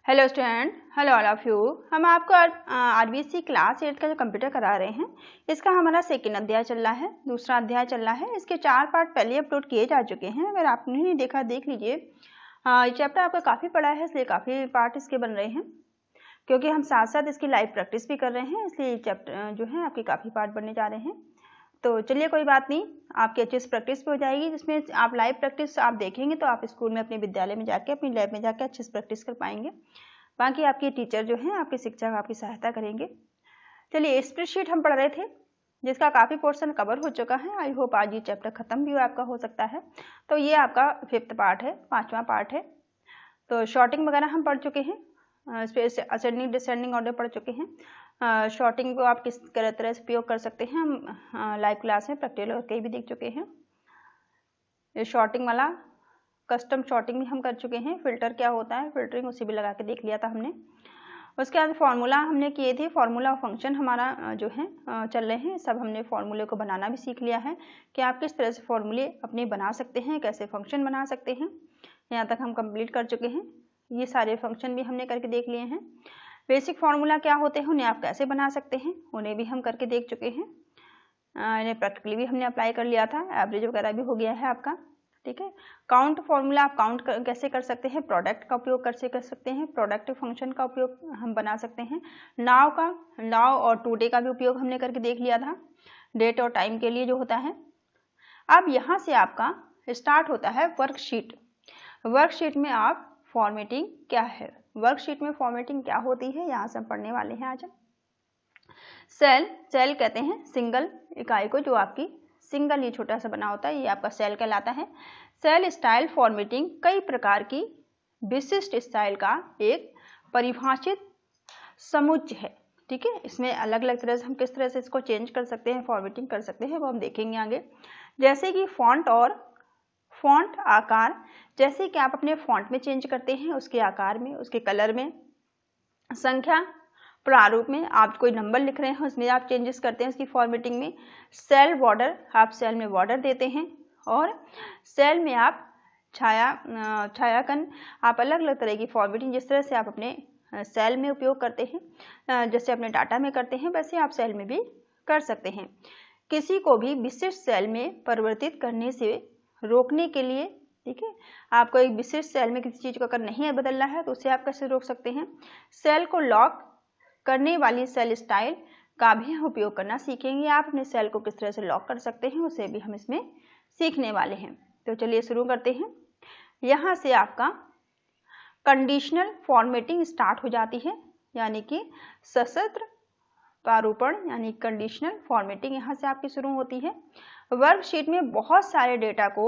Hello student, hello all of you. हम आपको RBSC class 8 का जो कंप्यूटर करा रहे हैं, इसका हमारा सेकेंड अध्याय चल रहा है, दूसरा अध्याय चल रहा है। इसके 4 पार्ट पहले अपलोड किए जा चुके हैं। अगर आपने नहीं देखा देख लीजिए। ये चैप्टर आपका काफ़ी पड़ा है, इसलिए काफ़ी पार्ट इसके बन रहे हैं, क्योंकि हम साथ साथ इसकी लाइव प्रैक्टिस भी कर रहे हैं, इसलिए चैप्टर जो है आपके काफ़ी पार्ट बनने जा रहे हैं। तो चलिए कोई बात नहीं, आपकी अच्छी से प्रैक्टिस भी हो जाएगी, जिसमें आप लाइव प्रैक्टिस आप देखेंगे तो आप स्कूल में अपने विद्यालय में जाके अपनी लैब में जाके अच्छे से प्रैक्टिस कर पाएंगे। बाकी आपके टीचर जो हैं, आपके शिक्षक आपकी सहायता करेंगे। चलिए, स्प्रेडशीट हम पढ़ रहे थे, जिसका काफ़ी पोर्शन कवर हो चुका है। आई होप आज ये चैप्टर खत्म भी आपका हो सकता है। तो ये आपका 5th पार्ट है, 5वां पार्ट है। तो शॉर्टिंग वगैरह हम पढ़ चुके हैं, असेंडिंग डिसेंडिंग ऑर्डर पढ़ चुके हैं। शॉर्टिंग को आप किस तरह से उपयोग कर सकते हैं हम लाइव क्लास में प्रैक्टिकल करके भी देख चुके हैं। ये शॉर्टिंग वाला कस्टम शॉर्टिंग भी हम कर चुके हैं। फिल्टर क्या होता है, फिल्टरिंग उसी भी लगा के देख लिया था हमने। उसके बाद फार्मूला हमने किए थे, फार्मूला फंक्शन हमारा जो है चल रहे हैं। सब हमने फार्मूले को बनाना भी सीख लिया है कि आप किस तरह से फार्मूले अपने बना सकते हैं, कैसे फंक्शन बना सकते हैं। यहाँ तक हम कंप्लीट कर चुके हैं। ये सारे फंक्शन भी हमने करके देख लिए हैं। बेसिक फार्मूला क्या होते हैं, उन्हें आप कैसे बना सकते हैं, उन्हें भी हम करके देख चुके हैं। इन्हें प्रैक्टिकली भी हमने अप्लाई कर लिया था, एवरेज वगैरह भी हो गया है आपका। ठीक है। काउंट फॉर्मूला आप काउंट कैसे कर सकते हैं, प्रोडक्ट का उपयोग कैसे कर सकते हैं, प्रोडक्ट फंक्शन का उपयोग हम बना सकते हैं। नाउ और टुडे का भी उपयोग हमने करके देख लिया था, डेट और टाइम के लिए जो होता है। अब यहाँ से आपका स्टार्ट होता है वर्कशीट। वर्कशीट में आप फॉर्मेटिंग क्या है, वर्कशीट में फॉर्मेटिंग क्या होती है, यहाँ से हम पढ़ने वाले हैं आज। सेल कहते हैं सिंगल इकाई को, जो आपकी सिंगल ही छोटा सा बना होता है, ये आपका सेल कहलाता है। सेल स्टाइल फॉर्मेटिंग कई प्रकार की विशिष्ट स्टाइल का एक परिभाषित समुच्चय है। ठीक है। इसमें अलग अलग तरह से हम किस तरह से इसको चेंज कर सकते हैं, फॉर्मेटिंग कर सकते हैं, वो हम देखेंगे आगे। जैसे कि फॉन्ट और फॉन्ट आकार, जैसे कि आप अपने फॉन्ट में चेंज करते हैं, उसके आकार में, उसके कलर में। संख्या प्रारूप में आप कोई नंबर लिख रहे हैं, उसमें आप चेंजेस करते हैं उसकी फॉर्मेटिंग में। सेल बॉर्डर, आप सेल में बॉर्डर देते हैं। और सेल में आप छायांकन, आप अलग अलग तरह की फॉर्मेटिंग जिस तरह से आप अपने सेल में उपयोग करते हैं, जैसे अपने डाटा में करते हैं, वैसे आप सेल में भी कर सकते हैं। किसी को भी विशिष्ट सेल में परिवर्तित करने से रोकने के लिए, ठीक है, आपको एक विशिष्ट सेल में किसी चीज़ को अगर नहीं बदलना है तो उसे आप कैसे रोक सकते हैं। सेल को लॉक करने वाली सेल स्टाइल का भी हम उपयोग करना सीखेंगे। आप अपने सेल को किस तरह से लॉक कर सकते हैं, उसे भी हम इसमें सीखने वाले हैं। तो चलिए शुरू करते हैं। यहाँ से आपका कंडीशनल फॉर्मेटिंग स्टार्ट हो जाती है, यानी कि सशस्त्र प्रारूपण यानी कंडीशनल फॉर्मेटिंग यहाँ से आपकी शुरू होती है। वर्कशीट में बहुत सारे डेटा को,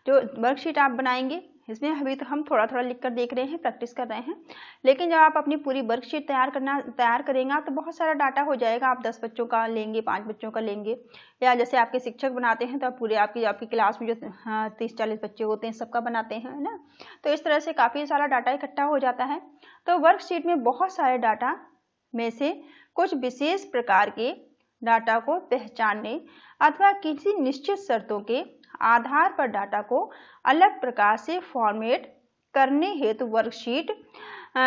जो वर्कशीट आप बनाएंगे, इसमें अभी तो हम थोड़ा थोड़ा लिख कर देख रहे हैं, प्रैक्टिस कर रहे हैं, लेकिन जब आप अपनी पूरी वर्कशीट तैयार करेंगे आप, तो बहुत सारा डाटा हो जाएगा। आप 10 बच्चों का लेंगे, 5 बच्चों का लेंगे, या जैसे आपके शिक्षक बनाते हैं तो आप पूरे आपकी क्लास में जो 30-40 बच्चे होते हैं सबका बनाते हैं, है ना। तो इस तरह से काफ़ी सारा डाटा इकट्ठा हो जाता है। तो वर्कशीट में बहुत सारे डाटा में से कुछ विशेष प्रकार के डाटा को पहचानने अथवा किसी निश्चित शर्तों के आधार पर डाटा को अलग प्रकार से फॉर्मेट करने हेतु वर्कशीट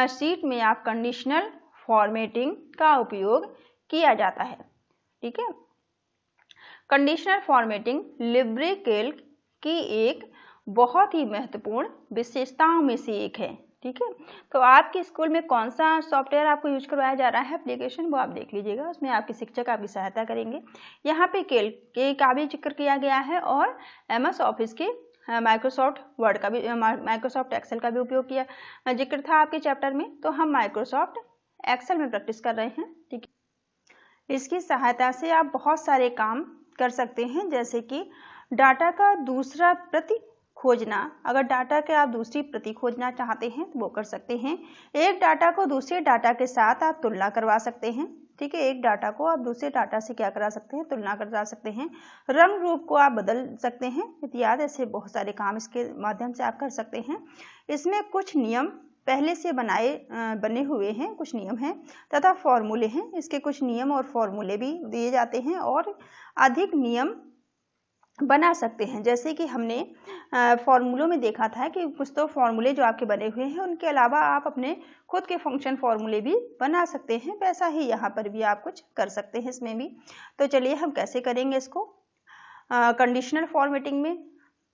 शीट में आप कंडीशनल फॉर्मेटिंग का उपयोग किया जाता है। ठीक है। कंडीशनल फॉर्मेटिंग लिब्रे कैल्क की एक बहुत ही महत्वपूर्ण विशेषताओं में से एक है। ठीक है। तो आपके स्कूल में कौन सा सॉफ्टवेयर आपको यूज करवाया जा रहा है, एप्लीकेशन, वो आप देख लीजिएगा, उसमें आपके शिक्षक आपकी सहायता करेंगे। यहाँ पे कैल्क का भी जिक्र किया गया है, और MS ऑफिस के माइक्रोसॉफ्ट वर्ड का भी, माइक्रोसॉफ्ट एक्सेल का भी उपयोग किया जिक्र था आपके चैप्टर में। तो हम माइक्रोसॉफ्ट एक्सेल में प्रैक्टिस कर रहे हैं। ठीक है। इसकी सहायता से आप बहुत सारे काम कर सकते हैं, जैसे कि डाटा का दूसरा प्रति खोजना। अगर डाटा के आप दूसरी प्रति खोजना चाहते हैं तो वो कर सकते हैं। एक डाटा को दूसरे डाटा के साथ आप तुलना करवा सकते हैं। ठीक है। एक डाटा को आप दूसरे डाटा से क्या करा सकते हैं, तुलना करा सकते हैं। रंग रूप को आप बदल सकते हैं इत्यादि, ऐसे बहुत सारे काम इसके माध्यम से आप कर सकते हैं। इसमें कुछ नियम पहले से बने हुए हैं, कुछ नियम हैं तथा फॉर्मूले हैं। इसके कुछ नियम और फॉर्मूले भी दिए जाते हैं, और अधिक नियम बना सकते हैं। जैसे कि हमने फॉर्मूलों में देखा था कि कुछ तो फॉर्मूले जो आपके बने हुए हैं उनके अलावा आप अपने खुद के फंक्शन फॉर्मूले भी बना सकते हैं, वैसा ही यहाँ पर भी आप कुछ कर सकते हैं इसमें भी। तो चलिए हम कैसे करेंगे इसको कंडीशनल फॉर्मेटिंग में।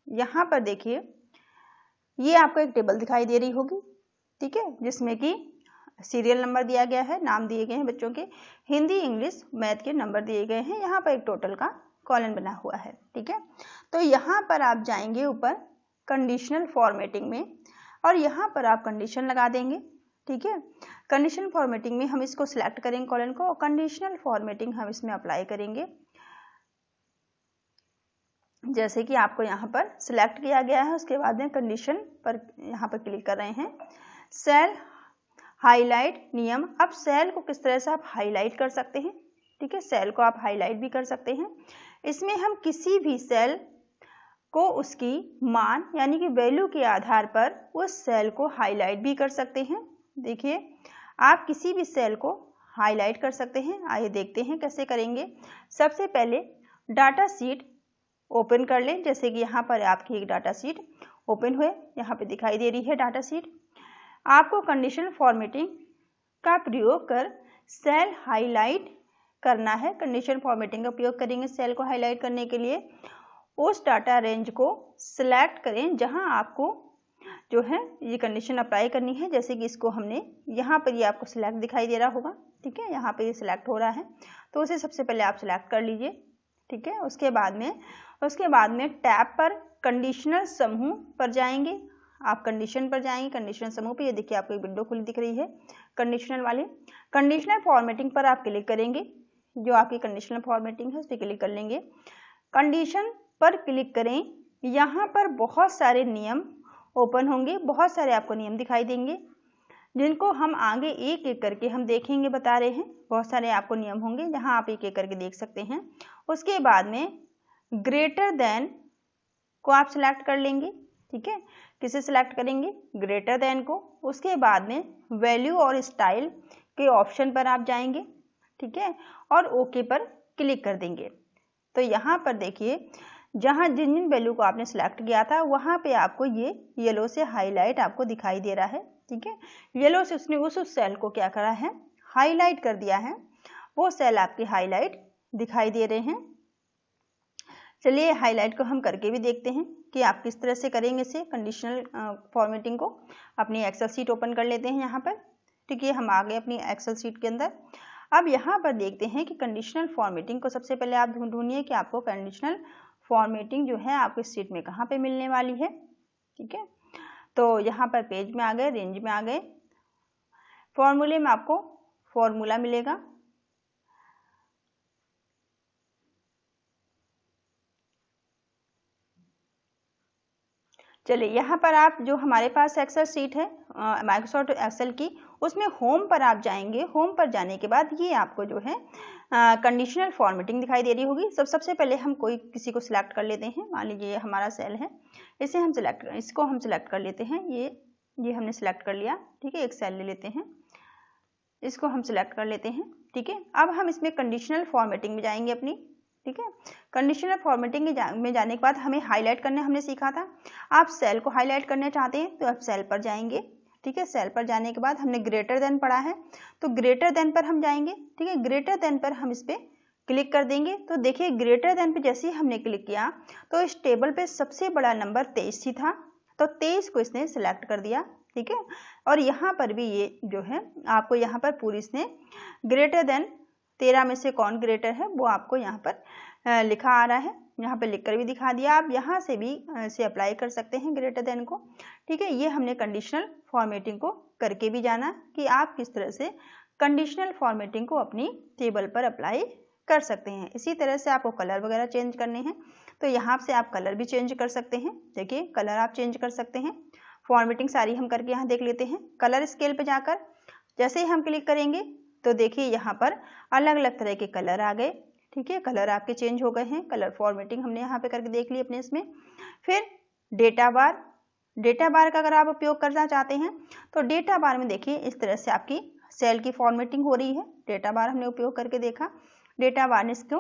यहाँ पर देखिए ये आपको एक टेबल दिखाई दे रही होगी, ठीक है, जिसमें कि सीरियल नंबर दिया गया है, नाम दिए गए हैं बच्चों के, हिंदी इंग्लिश मैथ के नंबर दिए गए हैं, यहाँ पर एक टोटल का कॉलम बना हुआ है, ठीक है। तो यहाँ पर आप जाएंगे ऊपर कंडीशनल फॉर्मेटिंग में और यहाँ पर आप कंडीशन लगा देंगे, ठीक है। कंडीशनल फॉर्मेटिंग में हम इसको सिलेक्ट करेंगे कॉलम को और कंडीशनल फॉर्मेटिंग हम इसमें अप्लाई करेंगे। जैसे कि आपको यहाँ पर सिलेक्ट किया गया है, उसके बाद में कंडीशन पर यहाँ पर क्लिक कर रहे हैं। सेल हाईलाइट नियम, अब सेल को किस तरह से आप हाईलाइट कर सकते हैं, ठीक है, सेल को आप हाईलाइट भी कर सकते हैं। इसमें हम किसी भी सेल को उसकी मान यानी कि वैल्यू के आधार पर उस सेल को हाईलाइट भी कर सकते हैं। देखिए आप किसी भी सेल को हाईलाइट कर सकते हैं। आइए देखते हैं कैसे करेंगे। सबसे पहले डाटा शीट ओपन कर लें। जैसे कि यहाँ पर आपकी एक डाटा शीट ओपन हुए, यहाँ पे दिखाई दे रही है डाटा शीट। आपको कंडीशनल फॉर्मेटिंग का प्रयोग कर सेल हाईलाइट करना है। कंडीशनल फॉर्मेटिंग का उपयोग करेंगे सेल को हाईलाइट करने के लिए। उस डाटा रेंज को सिलेक्ट करें जहां आपको जो है ये कंडीशन अप्लाई करनी है। जैसे कि इसको हमने यहाँ पर ये आपको सिलेक्ट दिखाई दे रहा होगा, ठीक है, यहाँ पर ये सिलेक्ट हो रहा है, तो उसे सबसे पहले आप सिलेक्ट कर लीजिए, ठीक है। उसके बाद में टैब पर कंडीशनल समूह पर जाएंगे। आप कंडीशन पर जाएंगे, कंडीशनल समूह पे, ये देखिए आपको एक विंडो खुली दिख रही है कंडीशनल वाली। कंडीशनल फॉर्मेटिंग पर आप क्लिक करेंगे, जो आपकी कंडीशनल फॉर्मेटिंग है उस पर क्लिक कर लेंगे। कंडीशन पर क्लिक करें, यहाँ पर बहुत सारे नियम ओपन होंगे, बहुत सारे आपको नियम दिखाई देंगे जिनको हम आगे एक एक करके हम देखेंगे, बता रहे हैं। बहुत सारे आपको नियम होंगे जहाँ आप एक एक करके देख सकते हैं। उसके बाद में ग्रेटर देन को आप सिलेक्ट कर लेंगे, ठीक है। किसे सिलेक्ट करेंगे? ग्रेटर देन को। उसके बाद में वैल्यू और स्टाइल के ऑप्शन पर आप जाएंगे, ठीक है, और ओके पर क्लिक कर देंगे। तो यहाँ पर देखिए जहाँ जिन जिन वैल्यू को आपने सिलेक्ट किया था वहाँ पे आपको ये येलो से हाईलाइट आपको दिखाई दे रहा है, ठीक है। येलो से उसने उस सेल को क्या करा है, हाईलाइट कर दिया है। वो सेल आपके हाईलाइट दिखाई दे रहे हैं। चलिए हाईलाइट को हम करके भी देखते हैं कि आप किस तरह से करेंगे इसे कंडीशनल फॉर्मेटिंग को। अपनी एक्सेल शीट ओपन कर लेते हैं यहाँ पर, ठीक है, हम आ गए अपनी एक्सेल शीट के अंदर। अब यहाँ पर देखते हैं कि कंडीशनल फॉर्मेटिंग को सबसे पहले आप ढूंढिए कि आपको कंडीशनल फॉर्मेटिंग जो है आपको इस शीट में कहाँ पे मिलने वाली है, ठीक है। तो यहाँ पर पेज में आ गए, रेंज में आ गए, फॉर्मूले में आपको फॉर्मूला मिलेगा। चलिए यहाँ पर आप जो हमारे पास एक्सेल शीट है माइक्रोसॉफ्ट एक्सेल की, उसमें होम पर आप जाएंगे। होम पर जाने के बाद ये आपको जो है कंडीशनल फॉर्मेटिंग दिखाई दे रही होगी। सबसे पहले हम किसी को सिलेक्ट कर लेते हैं। मान लीजिए ये हमारा सेल है, इसको हम सिलेक्ट कर लेते हैं। ये हमने सिलेक्ट कर लिया, ठीक है। एक सेल ले लेते हैं, इसको हम सिलेक्ट कर लेते हैं, ठीक है। अब हम इसमें कंडीशनल फॉर्मेटिंग में जाएंगे अपनी, ठीक है। कंडीशनल फॉर्मेटिंग में जाने के बाद हमें हाईलाइट करने हमने सीखा था। आप सेल को हाईलाइट करना चाहते हैं तो आप सेल पर जाएंगे, ठीक है। सेल पर जाने के बाद हमने ग्रेटर देन पढ़ा है तो ग्रेटर देन पर हम जाएंगे, ठीक है। ग्रेटर देन पर हम इस पर क्लिक कर देंगे। तो देखिए ग्रेटर देन पे जैसे ही हमने क्लिक किया तो इस टेबल पे सबसे बड़ा नंबर 23 ही था, तो 23 को इसने सिलेक्ट कर दिया, ठीक है। और यहाँ पर भी ये जो है आपको यहाँ पर पूरी इसने ग्रेटर देन 13 में से कौन ग्रेटर है वो आपको यहाँ पर लिखा आ रहा है। यहाँ पे लिखकर भी दिखा दिया। आप यहाँ से भी इसे अप्लाई कर सकते हैं ग्रेटर देन को, ठीक है। ये हमने कंडीशनल फॉर्मेटिंग को करके भी जाना कि आप किस तरह से कंडीशनल फॉर्मेटिंग को अपनी टेबल पर अप्लाई कर सकते हैं। इसी तरह से आपको कलर वगैरह चेंज करने हैं तो यहाँ से आप कलर भी चेंज कर सकते हैं। देखिए कलर आप चेंज कर सकते हैं। फॉर्मेटिंग सारी हम करके यहाँ देख लेते हैं। कलर स्केल पे जाकर जैसे ही हम क्लिक करेंगे तो देखिए यहाँ पर अलग अलग तरह के कलर आ गए, ठीक है। कलर आपके चेंज हो गए हैं। कलर फॉर्मेटिंग हमने यहाँ पे करके देख ली अपने इसमें। फिर डेटा बार का अगर आप उपयोग करना चाहते हैं तो डेटा बार में देखिए इस तरह से आपकी सेल की फॉर्मेटिंग हो रही है। डेटा बार हमने उपयोग करके देखा। डेटा बार ने इसको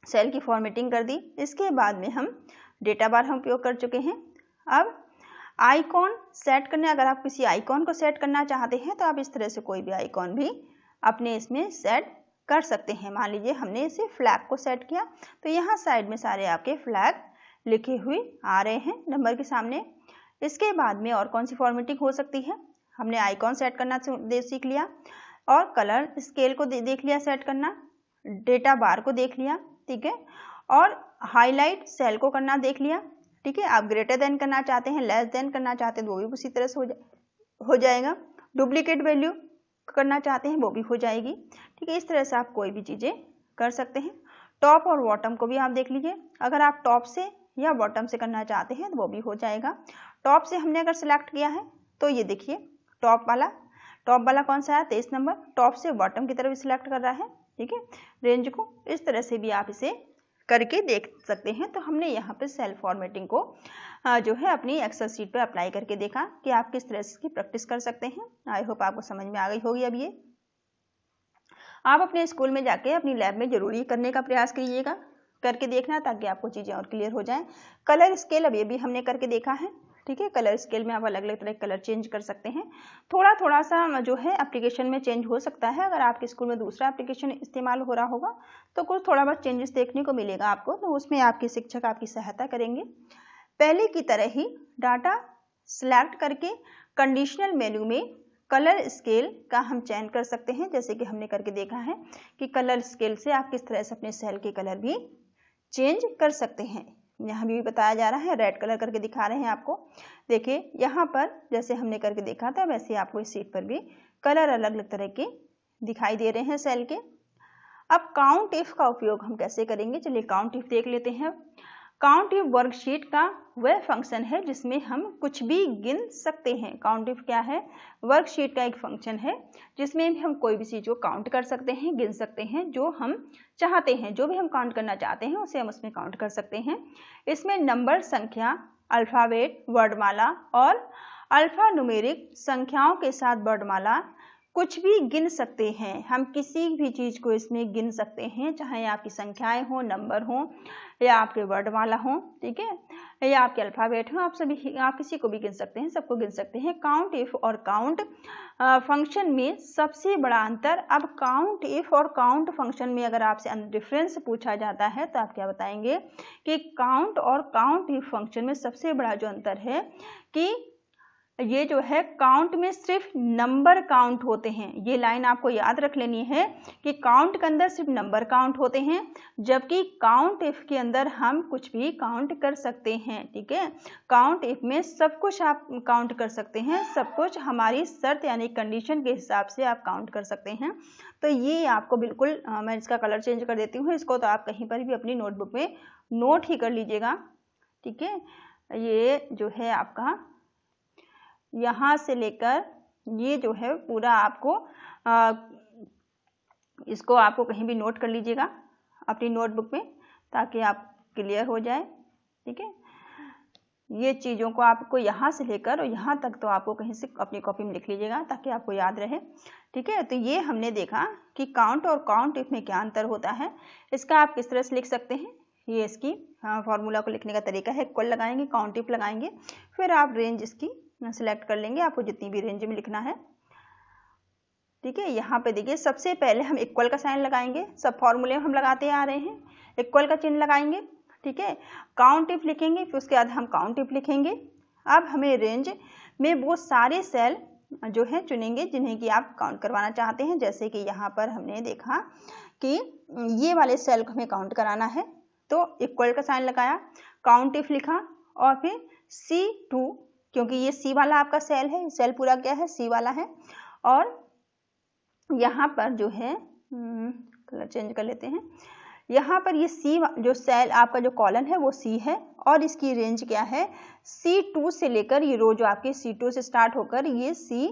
सेल की फॉर्मेटिंग कर दी। इसके बाद में हम डेटा बार हम उपयोग कर चुके हैं। अब आइकॉन सेट करने, अगर आप किसी आइकॉन को सेट करना चाहते हैं तो आप इस तरह से कोई भी आइकॉन भी अपने इसमें सेट कर सकते हैं। मान लीजिए हमने इसे फ्लैग को सेट किया तो यहाँ साइड में सारे आपके फ्लैग लिखे हुए आ रहे हैं नंबर के सामने। इसके बाद में और कौन सी फॉर्मेटिंग हो सकती है, हमने आइकॉन सेट करना सीख लिया और कलर स्केल को देख लिया सेट करना, डेटा बार को देख लिया, ठीक है, और हाईलाइट सेल को करना देख लिया, ठीक है। आप ग्रेटर देन करना चाहते हैं, लेस देन करना चाहते हैं तो वो भी उसी तरह से हो जाएगा। डुप्लीकेट वैल्यू करना चाहते हैं वो भी हो जाएगी, ठीक है। इस तरह से आप कोई भी चीज़ें कर सकते हैं। टॉप और बॉटम को भी आप देख लीजिए, अगर आप टॉप से या बॉटम से करना चाहते हैं तो वो भी हो जाएगा। टॉप से हमने अगर सिलेक्ट किया है तो ये देखिए टॉप वाला कौन सा है, 23 नंबर, टॉप से बॉटम की तरफ सिलेक्ट कर रहा है, ठीक है, रेंज को। इस तरह से भी आप इसे करके देख सकते हैं। तो हमने यहाँ पे सेल फॉर्मेटिंग को जो है अपनी एक्सेल शीट पे अप्लाई करके देखा कि आप किस तरह से इसकी प्रैक्टिस कर सकते हैं। आई होप आपको समझ में आ गई होगी। अब ये आप अपने स्कूल में जाके अपनी लैब में जरूर ये करने का प्रयास कीजिएगा, करके देखना, ताकि आपको चीज़ें और क्लियर हो जाएं। कलर स्केल अब ये भी हमने करके देखा है, ठीक है। कलर स्केल में आप अलग अलग तरह के कलर चेंज कर सकते हैं। थोड़ा सा जो है एप्लीकेशन में चेंज हो सकता है। अगर आपके स्कूल में दूसरा एप्लीकेशन इस्तेमाल हो रहा होगा तो कुछ थोड़ा बहुत चेंजेस देखने को मिलेगा आपको, तो उसमें आपके शिक्षक आपकी सहायता करेंगे। पहले की तरह ही डाटा सिलेक्ट करके कंडीशनल मेन्यू में कलर स्केल का हम चयन कर सकते हैं, जैसे कि हमने करके देखा है कि कलर स्केल से आप किस तरह से अपने सेल के कलर भी चेंज कर सकते हैं। यहाँ भी बताया जा रहा है, रेड कलर करके दिखा रहे हैं आपको। देखिए यहाँ पर जैसे हमने करके देखा था वैसे आपको इस शीट पर भी कलर अलग अलग तरह के दिखाई दे रहे हैं सेल के। अब काउंट इफ का उपयोग हम कैसे करेंगे, चलिए काउंट इफ देख लेते हैं। काउंट इफ वर्कशीट का वह फंक्शन है जिसमें हम कुछ भी गिन सकते हैं। काउंट इफ क्या है, वर्कशीट का एक फंक्शन है जिसमें हम कोई भी चीज़ को काउंट कर सकते हैं, गिन सकते हैं, जो हम चाहते हैं, जो भी हम काउंट करना चाहते हैं उसे हम उसमें काउंट कर सकते हैं। इसमें नंबर, संख्या, अल्फ़ाबेट, वर्णमाला और अल्फ़ा न्यूमेरिक संख्याओं के साथ वर्णमाला कुछ भी गिन सकते हैं। हम किसी भी चीज़ को इसमें गिन सकते हैं, चाहे आपकी संख्याएं हो, नंबर हो, या आपके वर्णमाला हो, ठीक है, या आपके अल्फ़ाबेट हो, आप किसी को भी गिन सकते हैं, सबको गिन सकते हैं। काउंट इफ और काउंट फंक्शन में सबसे बड़ा अंतर, अब काउंट इफ और काउंट फंक्शन में अगर आपसे डिफरेंस पूछा जाता है तो आप क्या बताएंगे कि काउंट और काउंट इफ फंक्शन में सबसे बड़ा जो अंतर है कि ये जो है काउंट में सिर्फ नंबर काउंट होते हैं। ये लाइन आपको याद रख लेनी है कि काउंट के अंदर सिर्फ नंबर काउंट होते हैं, जबकि काउंट इफ के अंदर हम कुछ भी काउंट कर सकते हैं, ठीक है। काउंट इफ में सब कुछ आप काउंट कर सकते हैं, सब कुछ हमारी शर्त यानी कंडीशन के हिसाब से आप काउंट कर सकते हैं। तो ये आपको बिल्कुल मैं इसका कलर चेंज कर देती हूँ, इसको तो आप कहीं पर भी अपनी नोटबुक में नोट ही कर लीजिएगा, ठीक है। ये जो है आपका यहाँ से लेकर ये जो है पूरा आपको इसको आपको कहीं भी नोट कर लीजिएगा अपनी नोटबुक में, ताकि आप क्लियर हो जाए, ठीक है। ये चीज़ों को आपको यहाँ से लेकर और यहाँ तक तो आपको कहीं से अपनी कॉपी में लिख लीजिएगा ताकि आपको याद रहे, ठीक है। तो ये हमने देखा कि काउंट और काउंट इफ में क्या अंतर होता है। इसका आप किस तरह से लिख सकते हैं, ये इसकी फॉर्मूला को लिखने का तरीका है। इक्वल लगाएंगे, काउंट इफ लगाएंगे, फिर आप रेंज इसकी सिलेक्ट कर लेंगे, आपको जितनी भी रेंज में लिखना है, ठीक है। यहाँ पे देखिए सबसे पहले हम इक्वल का साइन लगाएंगे, सब फॉर्मूले हम लगाते आ रहे हैं, इक्वल का चिन्ह लगाएंगे, ठीक है। काउंट इफ लिखेंगे, फिर उसके बाद हम काउंट इफ लिखेंगे। अब हमें रेंज में वो सारे सेल जो है चुनेंगे जिन्हें कि आप काउंट करवाना चाहते हैं। जैसे कि यहाँ पर हमने देखा कि ये वाले सेल को हमें काउंट कराना है, तो इक्वल का साइन लगाया, काउंट इफ लिखा और फिर C2, क्योंकि ये सी वाला आपका सेल है, सेल पूरा क्या है, सी वाला है। और यहाँ पर जो है कलर चेंज कर लेते हैं, यहाँ पर ये सी जो सेल आपका जो कॉलम है वो सी है और इसकी रेंज क्या है, C2 से लेकर ये रो जो आपकी C2 से स्टार्ट होकर ये C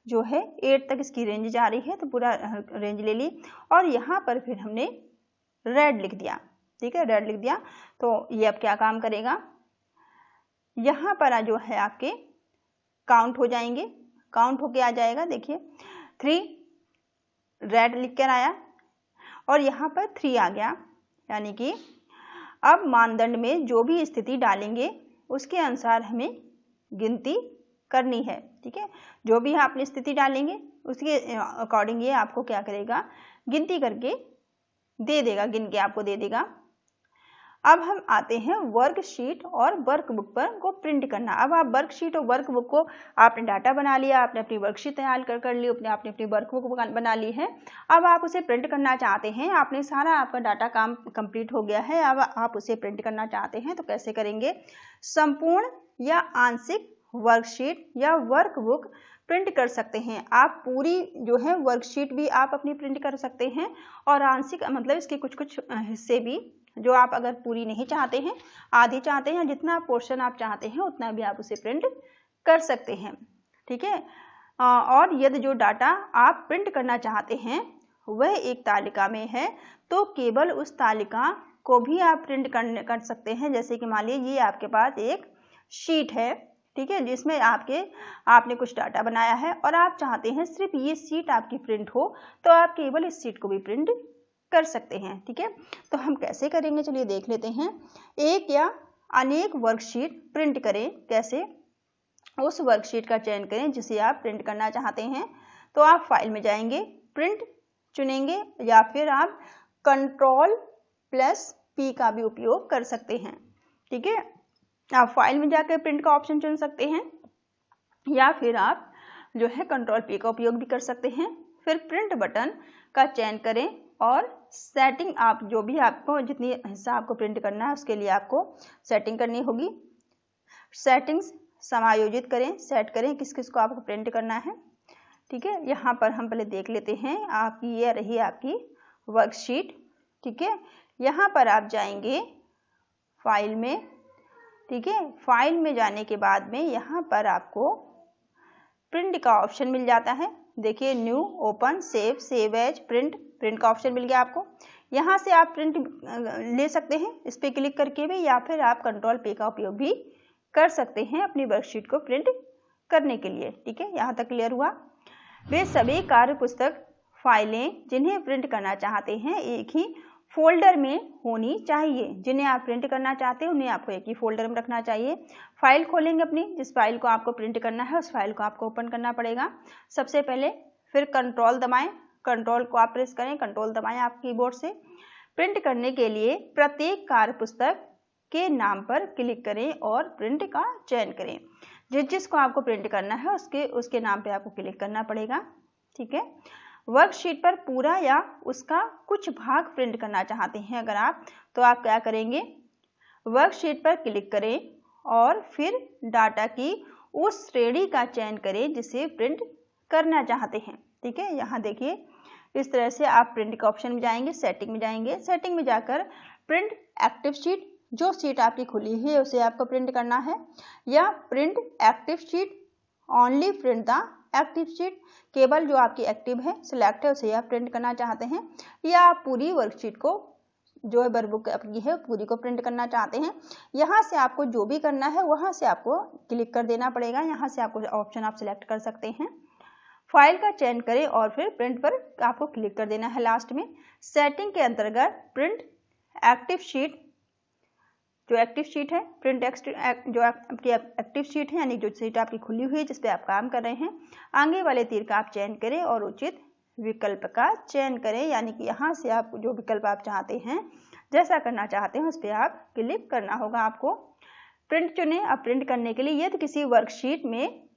जो है 8 तक इसकी रेंज जा रही है, तो पूरा रेंज ले ली। और यहाँ पर फिर हमने रेड लिख दिया, ठीक है, रेड लिख दिया। तो ये अब क्या काम करेगा, यहाँ पर जो है आपके काउंट हो जाएंगे, काउंट होके आ जाएगा। देखिए 3 रेड लिख कर आया और यहाँ पर 3 आ गया, यानी कि अब मानदंड में जो भी स्थिति डालेंगे उसके अनुसार हमें गिनती करनी है। ठीक है, जो भी आपने स्थिति डालेंगे उसके अकॉर्डिंग ये आपको क्या करेगा, गिनती करके दे देगा, गिन के आपको दे देगा। अब हम आते हैं वर्कशीट और वर्कबुक पर को प्रिंट करना। अब आप वर्कशीट और वर्कबुक को आपने डाटा बना लिया, आपने अपनी वर्कशीट तैयार कर ली, आपने अपनी वर्कबुक बना ली है। अब आप उसे प्रिंट करना चाहते हैं, आपने सारा आपका डाटा काम कंप्लीट हो गया है, अब आप उसे प्रिंट करना चाहते हैं तो कैसे करेंगे, संपूर्ण या आंशिक वर्कशीट या वर्कबुक प्रिंट कर सकते हैं। आप पूरी जो है वर्कशीट भी आप अपनी प्रिंट कर सकते हैं और आंशिक मतलब इसके कुछ कुछ हिस्से भी, जो आप अगर पूरी नहीं चाहते हैं, आधी चाहते हैं, जितना पोर्शन आप चाहते हैं उतना भी आप उसे प्रिंट कर सकते हैं। ठीक है, और यदि जो डाटा आप प्रिंट करना चाहते हैं वह एक तालिका में है तो केवल उस तालिका को भी आप प्रिंट कर सकते हैं। जैसे कि मान लीजिए ये आपके पास एक शीट है, ठीक है, जिसमें आपने कुछ डाटा बनाया है और आप चाहते हैं सिर्फ ये शीट आपकी प्रिंट हो, तो आप केवल इस शीट को भी प्रिंट कर सकते हैं। ठीक है, तो हम कैसे करेंगे चलिए देख लेते हैं। एक या अनेक वर्कशीट प्रिंट करें। कैसे, उस वर्कशीट का चयन करें जिसे आप प्रिंट करना चाहते हैं। तो आप फाइल में जाएंगे, प्रिंट चुनेंगे या फिर आप Ctrl+P का भी उपयोग कर सकते हैं। ठीक है, आप फाइल में जाकर प्रिंट का ऑप्शन चुन सकते हैं या फिर आप जो है Ctrl+P का उपयोग भी कर सकते हैं। फिर प्रिंट बटन का चयन करें और सेटिंग, आप जो भी आपको जितनी हिस्सा आपको प्रिंट करना है उसके लिए आपको सेटिंग करनी होगी। सेटिंग्स समायोजित करें, सेट करें किस किस को आपको प्रिंट करना है। ठीक है, यहाँ पर हम पहले देख लेते हैं। आपकी ये रही आपकी वर्कशीट। ठीक है, यहाँ पर आप जाएंगे फाइल में। ठीक है, फाइल में जाने के बाद में यहाँ पर आपको प्रिंट का ऑप्शन मिल जाता है। देखिए, new, open, save as, print का ऑप्शन मिल गया आपको। यहाँ से आप प्रिंट ले सकते हैं इस पर क्लिक करके भी, या फिर आप Ctrl+P का उपयोग भी कर सकते हैं अपनी वर्कशीट को प्रिंट करने के लिए। ठीक है, यहाँ तक क्लियर हुआ। वे सभी कार्य पुस्तक फाइलें जिन्हें प्रिंट करना चाहते हैं एक ही फोल्डर में होनी चाहिए। जिन्हें आप प्रिंट करना चाहते हैं उन्हें आपको एक ही फोल्डर में रखना चाहिए। फाइल खोलेंगे अपनी, जिस फाइल को आपको प्रिंट करना है उस फाइल को आपको ओपन करना पड़ेगा सबसे पहले। फिर कंट्रोल दबाएं, कंट्रोल को आप प्रेस करें, कंट्रोल दबाएं आप कीबोर्ड से। प्रिंट करने के लिए प्रत्येक कार्य पुस्तक के नाम पर क्लिक करें और प्रिंट का चयन करें। जिसको आपको प्रिंट करना है उसके नाम पे आपको क्लिक करना पड़ेगा। ठीक है, वर्कशीट पर पूरा या उसका कुछ भाग प्रिंट करना चाहते हैं अगर आप, तो आप क्या करेंगे, वर्कशीट पर क्लिक करें और फिर डाटा की उस श्रेणी का चयन करें जिसे प्रिंट करना चाहते हैं। ठीक है, यहाँ देखिए इस तरह से आप प्रिंट के ऑप्शन में जाएंगे, सेटिंग में जाएंगे, सेटिंग में जाकर प्रिंट एक्टिव शीट, जो शीट आपकी खुली है उसे आपको प्रिंट करना है, या print active sheet, only print the active sheet, केवल जो आपकी एक्टिव है सिलेक्ट है उसे आप प्रिंट करना चाहते हैं, या आप पूरी वर्कशीट को जो है वर्कबुक आपकी है पूरी को प्रिंट करना चाहते हैं। यहाँ से आपको जो भी करना है वहाँ से आपको क्लिक कर देना पड़ेगा। यहाँ से आपको ऑप्शन आप सिलेक्ट कर सकते हैं। फाइल का चयन करें और फिर प्रिंट पर आपको क्लिक कर देना है लास्ट में। सेटिंग के अंतर्गत प्रिंट एक्टिव शीट, जो एक्टिव शीट है, जो आपकी एक्टिव शीट है यानी जो शीट आपकी खुली हुई है जिस पे आप काम कर रहे हैं, आगे वाले तीर का आप चयन करें और उचित विकल्प का चयन करें। यानी कि यहाँ से आप जो विकल्प आप चाहते हैं, जैसा करना चाहते हैं उस पर आप क्लिक करना होगा आपको। प्रिंट चुनें। अब प्रिंट करने के लिए यदि किसी वर्कशीट में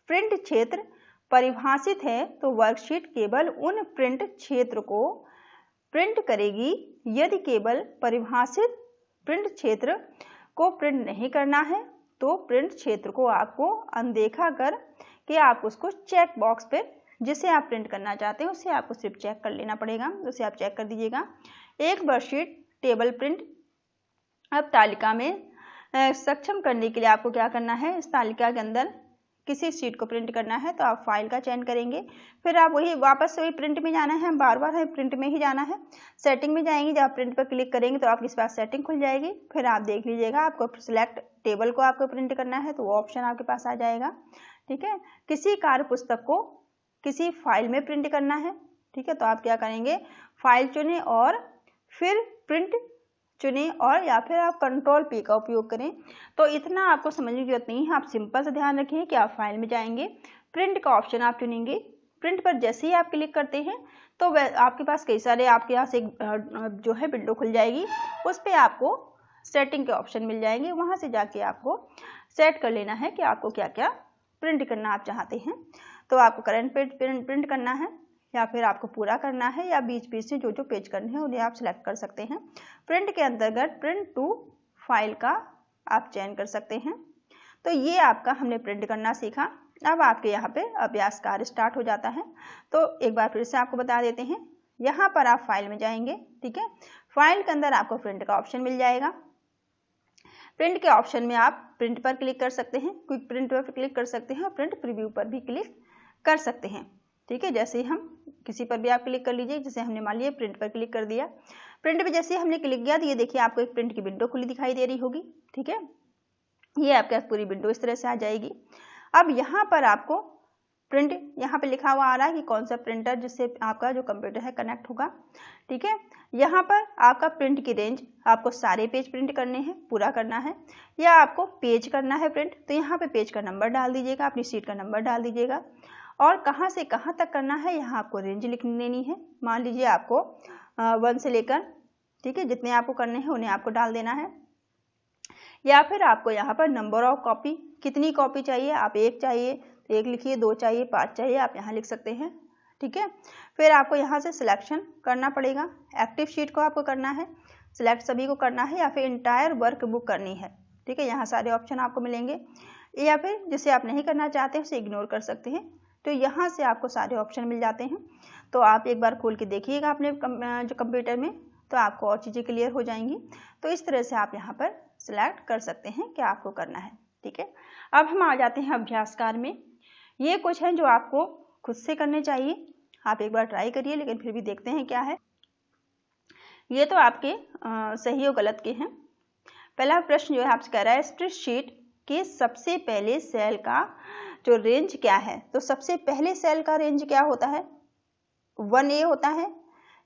प्रिंट क्षेत्र परिभाषित है तो वर्कशीट केवल उन प्रिंट क्षेत्र को प्रिंट करेगी। यदि केवल परिभाषित प्रिंट क्षेत्र को प्रिंट नहीं करना है तो प्रिंट क्षेत्र को आपको अनदेखा कर के आप उसको चेक बॉक्स पे जिसे आप प्रिंट करना चाहते हैं उसे आपको सिर्फ चेक कर लेना पड़ेगा, उसे आप चेक कर दीजिएगा। एक वर्कशीट टेबल प्रिंट। अब तालिका में सक्षम करने के लिए आपको क्या करना है, इस तालिका के अंदर किसी शीट को प्रिंट करना है तो आप फाइल का चयन करेंगे, फिर आप वापस वही प्रिंट में जाना है, बार बार है प्रिंट में ही जाना है। सेटिंग में जाएंगे, जब आप प्रिंट पर क्लिक करेंगे तो आपके पास सेटिंग खुल जाएगी। फिर आप देख लीजिएगा आपको सिलेक्ट टेबल को आपको प्रिंट करना है तो वो ऑप्शन आपके पास आ जाएगा। ठीक है, किसी कार्य पुस्तक को किसी फाइल में प्रिंट करना है। ठीक है, तो आप क्या करेंगे, फाइल चुनें और फिर प्रिंट चुनें और या फिर आप कंट्रोल P का उपयोग करें। तो इतना आपको समझने की जरूरत नहीं है, आप सिंपल से ध्यान रखें कि आप फाइल में जाएंगे, प्रिंट का ऑप्शन आप चुनेंगे। प्रिंट पर जैसे ही आप क्लिक करते हैं तो आपके पास कई सारे आपके पास एक जो है विंडो खुल जाएगी, उस पर आपको सेटिंग के ऑप्शन मिल जाएंगे। वहां से जाके आपको सेट कर लेना है कि आपको क्या क्या प्रिंट करना आप चाहते हैं। तो आपको करंट पेज प्रिंट करना है या फिर आपको पूरा करना है या बीच बीच से जो जो पेज करने हैं उन्हें आप सिलेक्ट कर सकते हैं। प्रिंट के अंतर्गत प्रिंट टू फाइल का आप चयन कर सकते हैं। तो ये आपका हमने प्रिंट करना सीखा। अब आपके यहाँ पे अभ्यास कार्य स्टार्ट हो जाता है। तो एक बार फिर से आपको बता देते हैं, यहाँ पर आप फाइल में जाएंगे, ठीक है। फाइल के अंदर आपको प्रिंट का ऑप्शन मिल जाएगा। प्रिंट के ऑप्शन में आप प्रिंट पर क्लिक कर सकते हैं, क्विक प्रिंट पर क्लिक कर सकते हैं और प्रिंट प्रीव्यू पर भी क्लिक कर सकते हैं, ठीक है। जैसे ही हम किसी पर भी आप क्लिक कर लीजिए, जैसे हमने मान लिया प्रिंट पर क्लिक कर दिया। प्रिंट पे जैसे हमने क्लिक किया तो ये देखिए आपको एक प्रिंट की विंडो खुली दिखाई दे रही होगी, ठीक है। ये आपके पास पूरी विंडो इस तरह से आ जाएगी। अब यहाँ पर आपको प्रिंट यहाँ पे लिखा हुआ आ रहा है कि कौन सा प्रिंटर जिससे आपका जो कंप्यूटर है कनेक्ट होगा, ठीक है। यहाँ पर आपका प्रिंट की रेंज, आपको सारे पेज प्रिंट करने हैं, पूरा करना है, या आपको पेज करना है प्रिंट, तो यहाँ पे पेज का नंबर डाल दीजिएगा, अपनी सीट का नंबर डाल दीजिएगा। और कहाँ से कहाँ तक करना है यहाँ आपको रेंज लिख लेनी है। मान लीजिए आपको 1 से लेकर, ठीक है, जितने आपको करने हैं उन्हें आपको डाल देना है। या फिर आपको यहाँ पर नंबर ऑफ कॉपी, कितनी कॉपी चाहिए, आप 1 चाहिए तो 1 लिखिए, 2 चाहिए, 5 चाहिए, आप यहाँ लिख सकते हैं, ठीक है। फिर आपको यहाँ से सिलेक्शन करना पड़ेगा, एक्टिव शीट को आपको करना है, सिलेक्ट सभी को करना है, या फिर इंटायर वर्क बुक करनी है, ठीक है। यहाँ सारे ऑप्शन आपको मिलेंगे, या फिर जिसे आप नहीं करना चाहते उसे इग्नोर कर सकते हैं। तो यहाँ से आपको सारे ऑप्शन मिल जाते हैं। तो आप एक बार खोल के देखिएगा अपने जो कंप्यूटर में, तो आपको और चीज़ें क्लियर हो जाएंगी। तो इस तरह से आप यहाँ पर सिलेक्ट कर सकते हैं क्या आपको करना है, ठीक है। अब हम आ जाते हैं अभ्यास कार्य में। ये कुछ है जो आपको खुद से करने चाहिए, आप एक बार ट्राई करिए, लेकिन फिर भी देखते हैं क्या है। ये तो आपके सही और गलत के हैं। पहला प्रश्न जो है आपसे कह रहा है स्प्रेडशीट के सबसे पहले सेल का जो रेंज क्या है। तो सबसे पहले सेल का रेंज क्या होता है, 1A होता है,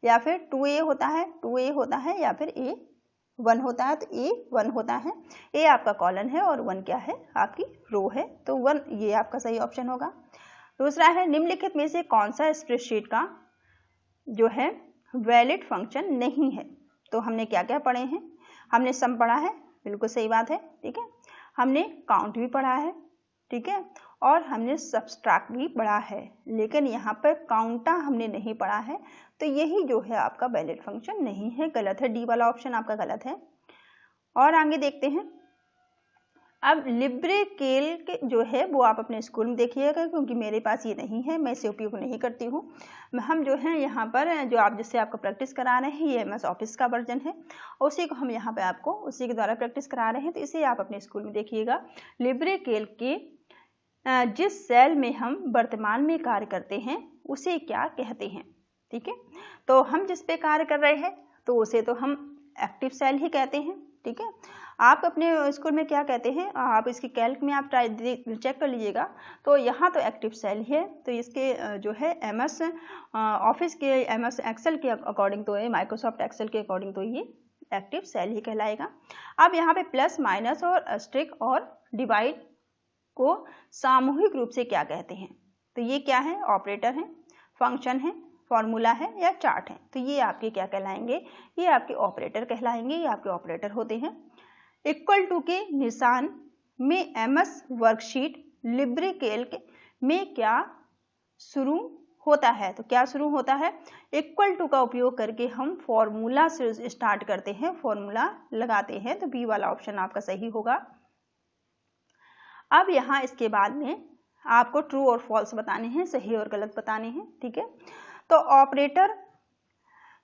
या फिर 2A होता है, 2A होता है, या फिर A1 होता है। तो A1 होता है, A आपका कॉलम है और 1 क्या है, आपकी रो है। तो 1 ये आपका सही ऑप्शन होगा। दूसरा है निम्नलिखित में से कौन सा स्प्रेडशीट का जो है वैलिड फंक्शन नहीं है। तो हमने क्या क्या पढ़े हैं, हमने सम पढ़ा है, बिल्कुल सही बात है, ठीक है। हमने काउंट भी पढ़ा है, ठीक है, और हमने सब्सट्रैक्ट भी पढ़ा है, लेकिन यहाँ पर काउंटा हमने नहीं पढ़ा है। तो यही जो है आपका वैलिड फंक्शन नहीं है, गलत है, डी वाला ऑप्शन आपका गलत है। और आगे देखते हैं। अब लिब्रेकैल्क जो है वो आप अपने स्कूल में देखिएगा, क्योंकि मेरे पास ये नहीं है, मैं इसे उपयोग नहीं करती हूँ। हम जो है यहाँ पर जो आप जिससे आपको प्रैक्टिस करा रहे हैं ये MS ऑफिस का वर्जन है, उसी को हम यहाँ पे आपको उसी के द्वारा प्रैक्टिस करा रहे हैं। तो इसे आप अपने स्कूल में देखिएगा। लिब्रेकैल्क के जिस सेल में हम वर्तमान में कार्य करते हैं उसे क्या कहते हैं, ठीक है। तो हम जिस पे कार्य कर रहे हैं तो उसे तो हम एक्टिव सेल ही कहते हैं, ठीक है। आप अपने स्कूल में क्या कहते हैं, आप इसकी कैल्क में आप चेक कर लीजिएगा। तो यहाँ तो एक्टिव सेल है, तो इसके जो है MS ऑफिस के MS एक्सेल के अकॉर्डिंग तो ये माइक्रोसॉफ्ट एक्सेल के अकॉर्डिंग तो ये एक्टिव सेल ही कहलाएगा। अब यहाँ पे प्लस माइनस और अस्टेरिस्क और डिवाइड को सामूहिक रूप से क्या कहते हैं। तो ये क्या है, ऑपरेटर है, फंक्शन है, फॉर्मूला है, या चार्ट है। तो ये आपके क्या कहलाएंगे, ये आपके ऑपरेटर कहलाएंगे, ये आपके ऑपरेटर होते हैं। इक्वल टू के निशान में MS वर्कशीट लिब्रेकैल्क में क्या शुरू होता है। तो क्या शुरू होता है, इक्वल टू का उपयोग करके हम फॉर्मूला से स्टार्ट करते हैं, फॉर्मूला लगाते हैं। तो बी वाला ऑप्शन आपका सही होगा। अब यहाँ इसके बाद में आपको ट्रू और फॉल्स बताने हैं, सही और गलत बताने हैं, ठीक है। तो ऑपरेटर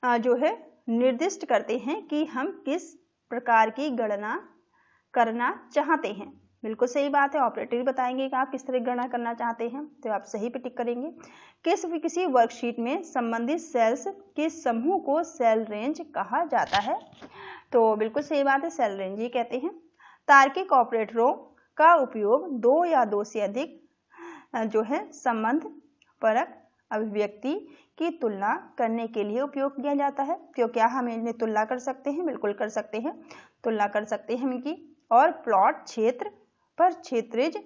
जो है निर्दिष्ट करते हैं कि हम किस प्रकार की गणना करना चाहते हैं। बिल्कुल सही बात है, ऑपरेटर ही बताएंगे कि आप किस तरह गणना करना चाहते हैं। तो आप सही पे टिक करेंगे। किसी वर्कशीट में संबंधित सेल्स के समूह को सेल रेंज कहा जाता है। तो बिल्कुल सही बात है, सेल रेंज ही कहते हैं। तार्किक ऑपरेटरों का उपयोग 2 या 2 से अधिक जो है संबंध परक अभिव्यक्ति की तुलना करने के लिए उपयोग किया जाता है। क्यों क्या हम इनमें तुलना कर सकते हैं? बिल्कुल कर सकते हैं, तुलना कर सकते हैं इनकी। और प्लॉट क्षेत्र पर क्षेत्रीज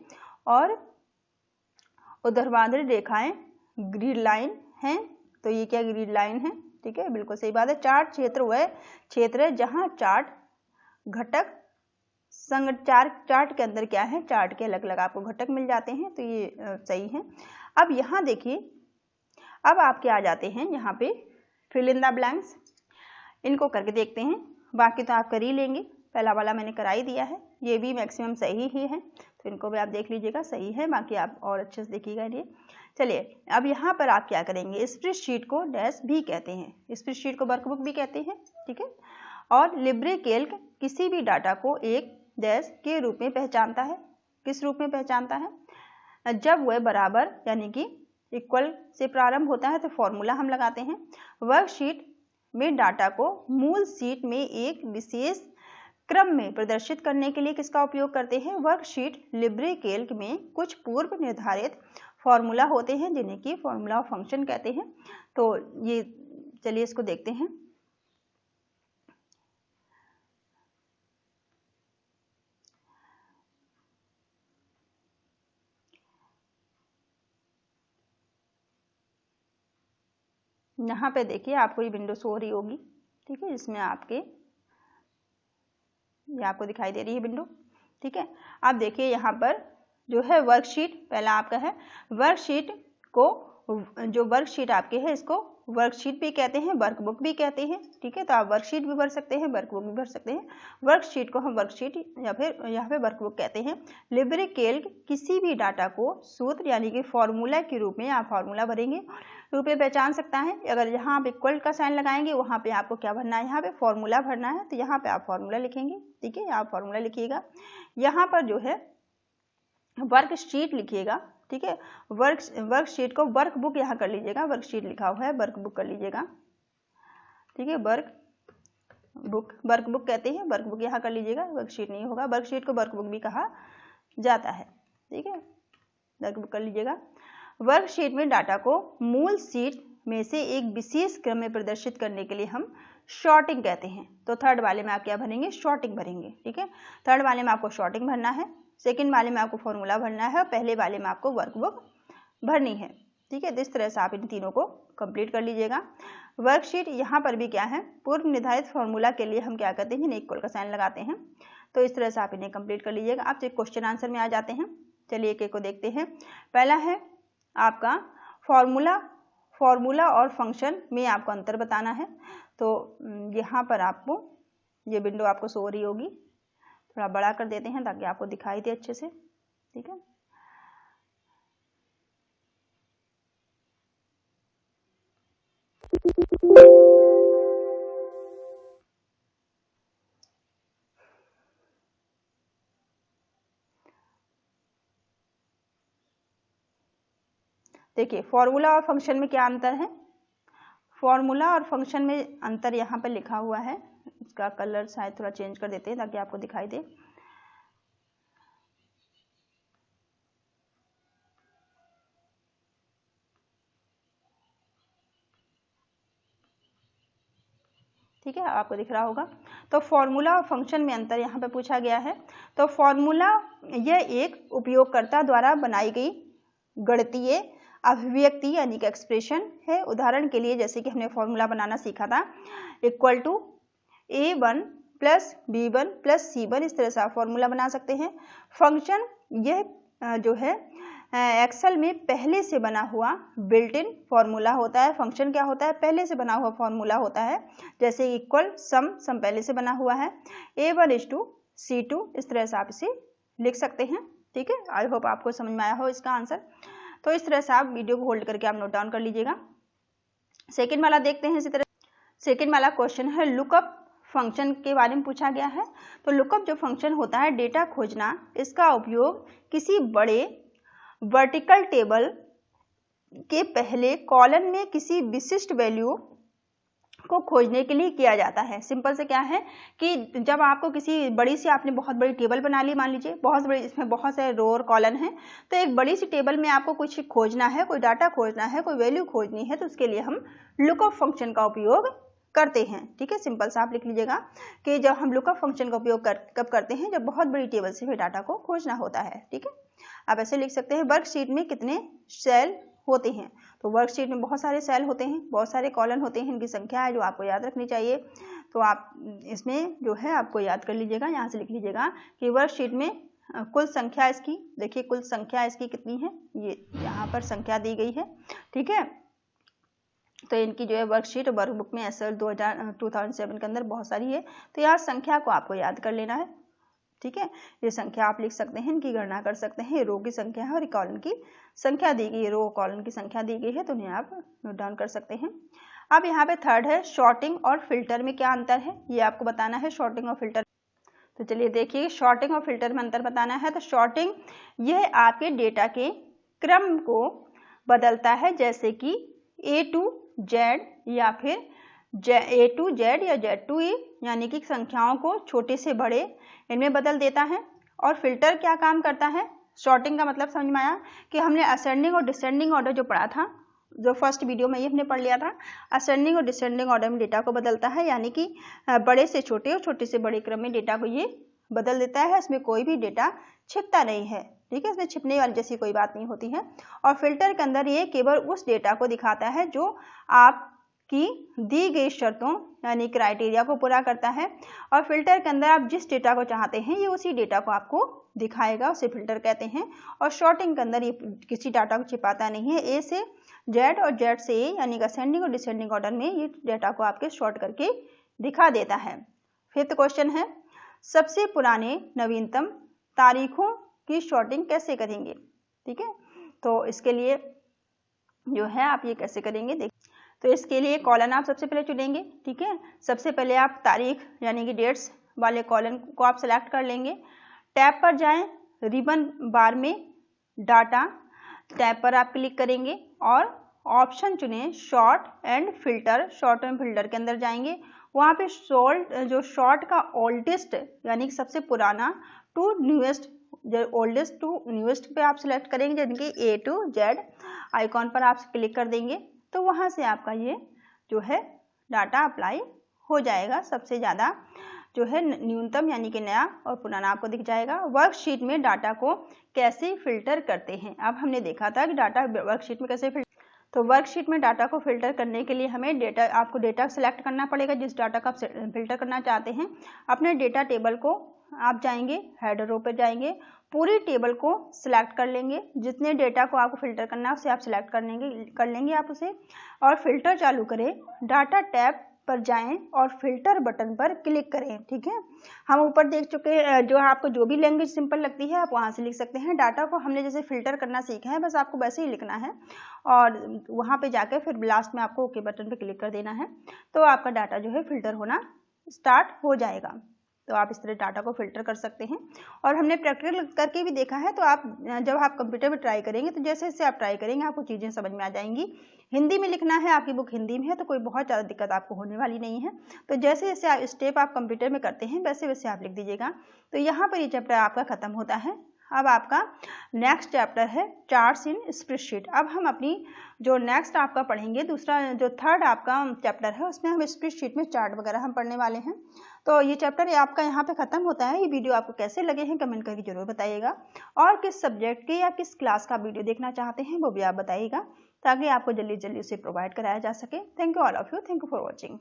और ऊर्ध्वाधर रेखाएं ग्रिड लाइन हैं। तो ये क्या ग्रिड लाइन है? ठीक है, बिल्कुल सही बात है। चार्ट क्षेत्र वह क्षेत्र है जहां चार्ट घटक संग चार्ट के अंदर क्या है, चार्ट के अलग अलग आपको घटक मिल जाते हैं। तो ये सही है। अब यहाँ देखिए, अब आपके आ जाते हैं यहाँ पे फिल इन द ब्लैंक्स। इनको करके देखते हैं, बाकी तो आप कर ही लेंगे, पहला वाला मैंने करा ही दिया है, ये भी मैक्सिमम सही ही है, तो इनको भी आप देख लीजिएगा, सही है। बाकी आप और अच्छे से देखिएगा ये। चलिए अब यहाँ पर आप क्या करेंगे, स्प्रेडशीट को डैश भी कहते हैं, स्प्रेडशीट को वर्कबुक भी कहते हैं, ठीक है। और लिब्रे कैल्क किसी भी डाटा को एक डैश के रूप में पहचानता है। किस रूप में पहचानता है? जब वह बराबर यानी कि इक्वल से प्रारंभ होता है तो फॉर्मूला हम लगाते हैं। वर्कशीट में डाटा को मूल शीट में एक विशेष क्रम में प्रदर्शित करने के लिए किसका उपयोग करते हैं? वर्कशीट। लिब्रे कैल्क में कुछ पूर्व निर्धारित फॉर्मूला होते हैं जिन्हें कि फॉर्मूला ऑफ फंक्शन कहते हैं। तो ये चलिए इसको देखते हैं। यहाँ पे देखिए आपको ये विंडो शो हो रही होगी, ठीक है, इसमें आपके ये आपको दिखाई दे रही है विंडो, ठीक है। आप देखिए यहाँ पर जो है वर्कशीट पहला आपका है। वर्कशीट को, जो वर्कशीट आपके है इसको वर्कशीट भी कहते हैं, वर्कबुक भी कहते हैं, ठीक है। तो आप वर्कशीट भी भर सकते हैं, वर्कबुक भी भर सकते हैं। वर्कशीट को हम वर्कशीट या फिर यहाँ पे वर्कबुक कहते हैं। लिब्रे कैल्क किसी भी डाटा को सूत्र यानी कि फॉर्मूला के रूप में आप फॉर्मूला भरेंगे रूप में पहचान सकता है। अगर यहाँ आप इक्वल का साइन लगाएंगे वहाँ पे आपको क्या भरना है, यहाँ पे फॉर्मूला भरना है, तो यहाँ पे आप फॉर्मूला लिखेंगे, ठीक है, आप फॉर्मूला लिखिएगा। यहाँ पर जो है वर्कशीट लिखिएगा, ठीक है। वर्कशीट को वर्कबुक यहाँ कर लीजिएगा, वर्कशीट लिखा हुआ है, वर्कबुक कर लीजिएगा, ठीक है। वर्कबुक कहते हैं, वर्कबुक यहाँ कर लीजिएगा, वर्कशीट नहीं होगा। वर्कशीट को वर्कबुक भी कहा जाता है, ठीक है, वर्कबुक कर लीजिएगा। वर्कशीट में डाटा को मूल शीट में से एक विशेष क्रम में प्रदर्शित करने के लिए हम शॉर्टिंग कहते हैं। तो थर्ड वाले में आप क्या भरेंगे, शॉर्टिंग भरेंगे, ठीक है। थर्ड वाले में आपको शॉर्टिंग भरना है, सेकंड वाले में आपको फॉर्मूला भरना है, और पहले वाले में आपको वर्कबुक भरनी है, ठीक है। इस तरह से आप इन तीनों को कंप्लीट कर लीजिएगा। वर्कशीट यहाँ पर भी क्या है, पूर्व निर्धारित फॉर्मूला के लिए हम क्या करते हैं, इक्वल का साइन लगाते हैं। तो इस तरह से आप इन्हें कंप्लीट कर लीजिएगा। आप क्वेश्चन आंसर में आ जाते हैं। चलिए एक एक को देखते हैं। पहला है आपका फॉर्मूला और फंक्शन में आपको अंतर बताना है। तो यहाँ पर आपको ये विंडो आपको शो हो रही होगी, थोड़ा बड़ा कर देते हैं ताकि आपको दिखाई दे अच्छे से, ठीक है। देखिए फॉर्मूला और फंक्शन में क्या अंतर है। फॉर्मूला और फंक्शन में अंतर यहाँ पर लिखा हुआ है, इसका कलर शायद थोड़ा चेंज कर देते हैं ताकि आपको दिखाई दे। ठीक है, आपको दिख रहा होगा। तो फॉर्मूला और फंक्शन में अंतर यहाँ पे पूछा गया है। तो फॉर्मूला यह एक उपयोगकर्ता द्वारा बनाई गई गणितीय अभिव्यक्ति यानी कि एक्सप्रेशन है। उदाहरण के लिए जैसे कि हमने फॉर्मूला बनाना सीखा था, equal to a1 plus b1 plus c1, इस तरह से आप फॉर्मूला बना सकते हैं। फंक्शन यह जो है एक्सेल में पहले से बना हुआ बिल्ट इन फॉर्मूला होता है। फंक्शन क्या होता है, पहले से बना हुआ फॉर्मूला होता है। जैसे इक्वल सम पहले से बना हुआ है, a1 is to c2, इस तरह से आप इसे लिख सकते हैं, ठीक है। आई होप आपको समझ में आया हो इसका आंसर। तो इस तरह से आप वीडियो को होल्ड करके आप नोट डाउन कर लीजिएगा। सेकेंड वाला देखते हैं। इसी तरह सेकेंड वाला क्वेश्चन है लुकअप फंक्शन के बारे में पूछा गया है। तो लुकअप जो फंक्शन होता है, डेटा खोजना, इसका उपयोग किसी बड़े वर्टिकल टेबल के पहले कॉलम में किसी विशिष्ट वैल्यू को खोजने के लिए किया जाता है। सिंपल से क्या है कि जब आपको किसी बड़ी सी आपने बहुत बड़ी टेबल बना ली, मान लीजिए बहुत बड़ी, इसमें बहुत सारे रो और कॉलम हैं, तो एक बड़ी सी टेबल में आपको कुछ खोजना है, कोई डाटा खोजना है, कोई वैल्यू खोजनी है, तो उसके लिए हम लुकअप फंक्शन का उपयोग करते हैं। ठीक है, सिंपल सा आप लिख लीजिएगा कि जब हम लुकअप फंक्शन का उपयोग कब करते हैं, जब बहुत बड़ी टेबल से फिर डाटा को खोजना होता है। ठीक है, आप ऐसे लिख सकते हैं वर्कशीट में कितने सेल होते हैं। तो वर्कशीट में बहुत सारे सेल होते हैं, बहुत सारे कॉलम होते हैं, इनकी संख्या है जो आपको याद रखनी चाहिए। तो आप इसमें जो है आपको याद कर लीजिएगा, यहाँ से लिख लीजिएगा कि वर्कशीट में कुल संख्या इसकी, देखिए कुल संख्या इसकी कितनी है, ये यहाँ पर संख्या दी गई है। ठीक है, तो इनकी जो है वर्कशीट वर्कबुक में SL 2007 के अंदर बहुत सारी है, तो यहाँ संख्या को आपको याद कर लेना है। ठीक है, ये संख्या आप लिख सकते हैं, इनकी गणना कर सकते हैं। रो की संख्या है और कॉलम की संख्या दी गई है, रो कॉलम की संख्या दी गई है, तो उन्हें आप नोट डाउन कर सकते हैं। अब यहाँ पे थर्ड है शॉर्टिंग और फिल्टर में क्या अंतर है, ये आपको बताना है, शॉर्टिंग और फिल्टर। तो चलिए देखिए, शॉर्टिंग और फिल्टर में अंतर बताना है। तो शॉर्टिंग यह आपके डेटा के क्रम को बदलता है, जैसे कि A to Z या फिर A to Z या Z to E, यानी कि संख्याओं को छोटे से बड़े इनमें बदल देता है। और फिल्टर क्या काम करता है, शॉर्टिंग का मतलब समझ में आया कि हमने असेंडिंग और डिसेंडिंग ऑर्डर जो पढ़ा था, जो फर्स्ट वीडियो में ये हमने पढ़ लिया था, असेंडिंग और डिसेंडिंग ऑर्डर में डेटा को बदलता है, यानी कि बड़े से छोटे और छोटे से बड़े क्रम में डेटा को ये बदल देता है। इसमें कोई भी डेटा छिपता नहीं है। ठीक है, इसमें छिपने वाली जैसी कोई बात नहीं होती है। और फिल्टर के अंदर ये केवल उस डेटा को दिखाता है जो आपकी दी गई शर्तों यानी क्राइटेरिया को पूरा करता है। और फिल्टर के अंदर आप जिस डेटा को चाहते हैं ये उसी डेटा को आपको दिखाएगा, उसे फिल्टर कहते हैं। और शॉर्टिंग के अंदर ये किसी डाटा को छिपाता नहीं है, A से Z और Z से A यानी असेंडिंग और डिसेंडिंग ऑर्डर में ये डेटा को आपके शॉर्ट करके दिखा देता है। फिफ्थ क्वेश्चन है, सबसे पुराने नवीनतम तारीखों की शॉर्टिंग कैसे करेंगे। ठीक है, तो इसके लिए जो है आप ये कैसे करेंगे, देख। तो इसके लिए कॉलम आप सबसे पहले चुनेंगे। ठीक है, सबसे पहले आप तारीख यानी कि डेट्स वाले कॉलम को आप सेलेक्ट कर लेंगे। टैब पर जाएं, रिबन बार में डाटा टैब पर आप क्लिक करेंगे और ऑप्शन चुनें short and filter. Short and filter के अंदर जाएंगे, वहाँ पे जो शॉर्ट का ओल्डेस्ट यानी कि सबसे पुराना टू न्यूएस्ट, जो ओल्डेस्ट टू न्यूएस्ट पे आप सिलेक्ट करेंगे, यानी कि A to Z आइकॉन पर आप क्लिक कर देंगे, तो वहाँ से आपका ये जो है डाटा अप्लाई हो जाएगा। सबसे ज़्यादा जो है न्यूनतम यानी कि नया और पुराना आपको दिख जाएगा। वर्कशीट में डाटा को कैसे फिल्टर करते हैं, अब हमने देखा था कि डाटा वर्कशीट में कैसे फिल्टर। तो वर्कशीट में डाटा को फिल्टर करने के लिए हमें आपको डेटा सेलेक्ट करना पड़ेगा, जिस डाटा का आप फिल्टर करना चाहते हैं। अपने डेटा टेबल को आप जाएंगे, हेडर रो पर जाएंगे, पूरी टेबल को सिलेक्ट कर लेंगे। जितने डेटा को आपको फिल्टर करना है उसे आप सिलेक्ट कर लेंगे आप उसे, और फिल्टर चालू करें। डाटा टैब पर जाएं और फिल्टर बटन पर क्लिक करें। ठीक है, हम ऊपर देख चुके हैं, जो आपको जो भी लैंग्वेज सिंपल लगती है आप वहां से लिख सकते हैं। डाटा को हमने जैसे फिल्टर करना सीखा है, बस आपको वैसे ही लिखना है और वहां पे जाकर फिर लास्ट में आपको ओके बटन पर क्लिक कर देना है, तो आपका डाटा जो है फिल्टर होना स्टार्ट हो जाएगा। तो आप इस तरह डाटा को फिल्टर कर सकते हैं। और हमने प्रैक्टिकल करके भी देखा है, तो आप जब आप कंप्यूटर में ट्राई करेंगे तो जैसे जैसे आप ट्राई करेंगे आपको चीज़ें समझ में आ जाएंगी। हिंदी में लिखना है, आपकी बुक हिंदी में है, तो कोई बहुत ज़्यादा दिक्कत आपको होने वाली नहीं है। तो जैसे जैसे आप स्टेप आप कंप्यूटर में करते हैं वैसे वैसे आप लिख दीजिएगा। तो यहाँ पर ये चैप्टर आपका खत्म होता है। अब आपका नेक्स्ट चैप्टर है चार्ट्स इन स्प्रेडशीट। अब हम अपनी जो नेक्स्ट आपका पढ़ेंगे, दूसरा जो थर्ड आपका चैप्टर है, उसमें हम स्प्रेडशीट में चार्ट वगैरह हम पढ़ने वाले हैं। तो ये चैप्टर आपका यहाँ पे खत्म होता है। ये वीडियो आपको कैसे लगे हैं कमेंट करके जरूर बताइएगा, और किस सब्जेक्ट के या किस क्लास का वीडियो देखना चाहते हैं वो भी आप बताइएगा, ताकि आपको जल्दी जल्दी उसे प्रोवाइड कराया जा सके। Thank you all of you, thank you for watching.